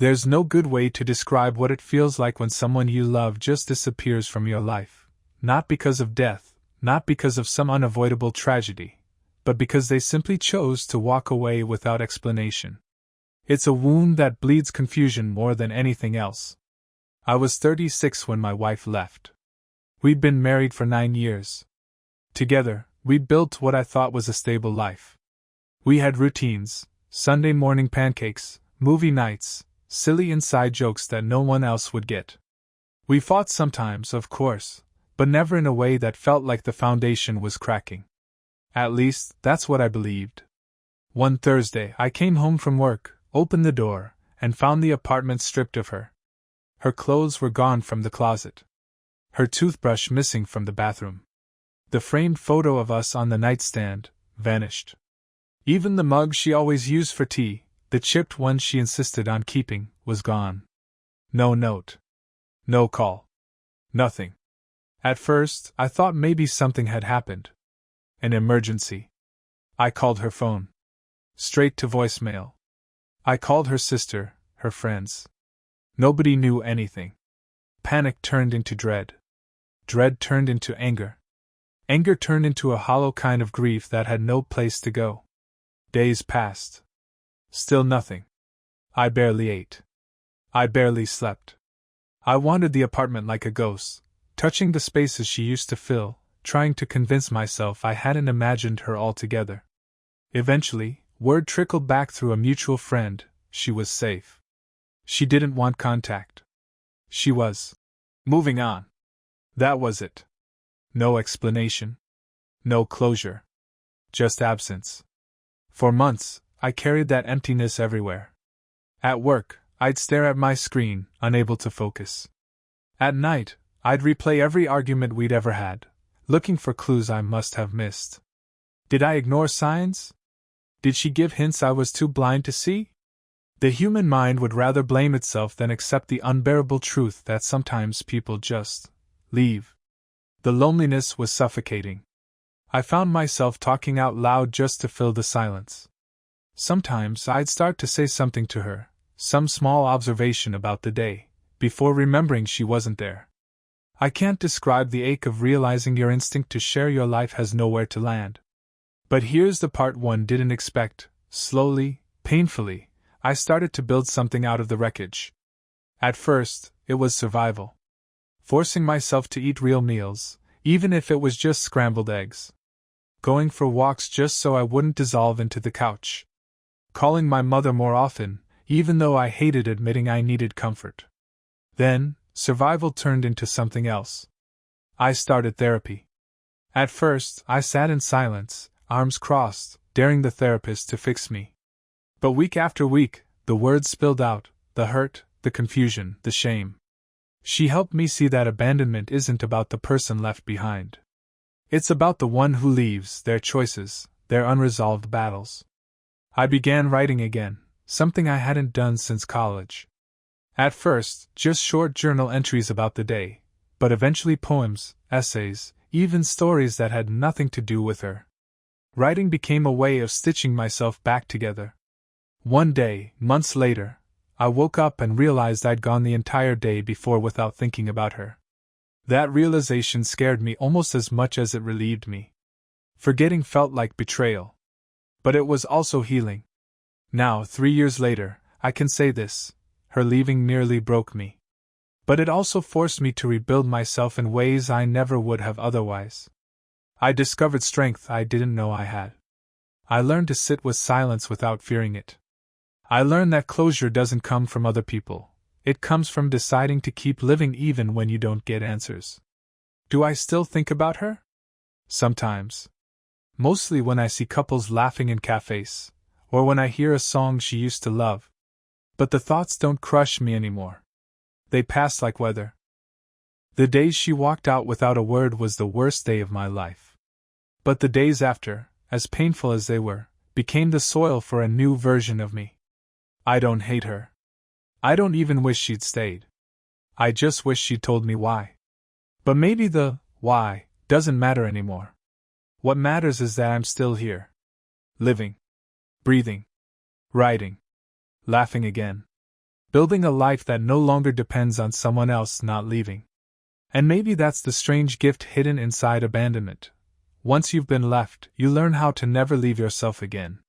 There's no good way to describe what it feels like when someone you love just disappears from your life, not because of death, not because of some unavoidable tragedy, but because they simply chose to walk away without explanation. It's a wound that bleeds confusion more than anything else. I was 36 when my wife left. We'd been married for 9 years. Together, we built what I thought was a stable life. We had routines, Sunday morning pancakes, movie nights, silly inside jokes that no one else would get. We fought sometimes, of course, but never in a way that felt like the foundation was cracking. At least, that's what I believed. One Thursday, I came home from work, opened the door, and found the apartment stripped of her. Her clothes were gone from the closet. Her toothbrush missing from the bathroom. The framed photo of us on the nightstand vanished. Even the mug she always used for tea, the chipped one she insisted on keeping, was gone. No note. No call. Nothing. At first, I thought maybe something had happened. An emergency. I called her phone. Straight to voicemail. I called her sister, her friends. Nobody knew anything. Panic turned into dread. Dread turned into anger. Anger turned into a hollow kind of grief that had no place to go. Days passed. Still nothing. I barely ate. I barely slept. I wandered the apartment like a ghost, touching the spaces she used to fill, trying to convince myself I hadn't imagined her altogether. Eventually, word trickled back through a mutual friend: she was safe. She didn't want contact. She was moving on. That was it. No explanation. No closure. Just absence. For months, I carried that emptiness everywhere. At work, I'd stare at my screen, unable to focus. At night, I'd replay every argument we'd ever had, looking for clues I must have missed. Did I ignore signs? Did she give hints I was too blind to see? The human mind would rather blame itself than accept the unbearable truth that sometimes people just leave. The loneliness was suffocating. I found myself talking out loud just to fill the silence. Sometimes I'd start to say something to her, some small observation about the day, before remembering she wasn't there. I can't describe the ache of realizing your instinct to share your life has nowhere to land. But here's the part one didn't expect. Slowly, painfully, I started to build something out of the wreckage. At first, it was survival. Forcing myself to eat real meals, even if it was just scrambled eggs. Going for walks just so I wouldn't dissolve into the couch. Calling my mother more often, even though I hated admitting I needed comfort. Then, survival turned into something else. I started therapy. At first, I sat in silence, arms crossed, daring the therapist to fix me. But week after week, the words spilled out, the hurt, the confusion, the shame. She helped me see that abandonment isn't about the person left behind. It's about the one who leaves, their choices, their unresolved battles. I began writing again, something I hadn't done since college. At first, just short journal entries about the day, but eventually poems, essays, even stories that had nothing to do with her. Writing became a way of stitching myself back together. One day, months later, I woke up and realized I'd gone the entire day before without thinking about her. That realization scared me almost as much as it relieved me. Forgetting felt like betrayal. But it was also healing. Now, 3 years later, I can say this: her leaving nearly broke me. But it also forced me to rebuild myself in ways I never would have otherwise. I discovered strength I didn't know I had. I learned to sit with silence without fearing it. I learned that closure doesn't come from other people. It comes from deciding to keep living even when you don't get answers. Do I still think about her? Sometimes. Mostly when I see couples laughing in cafes, or when I hear a song she used to love. But the thoughts don't crush me anymore. They pass like weather. The day she walked out without a word was the worst day of my life. But the days after, as painful as they were, became the soil for a new version of me. I don't hate her. I don't even wish she'd stayed. I just wish she'd told me why. But maybe the why doesn't matter anymore. What matters is that I'm still here. Living. Breathing. Writing. Laughing again. building a life that no longer depends on someone else not leaving. And maybe that's the strange gift hidden inside abandonment. Once you've been left, you learn how to never leave yourself again.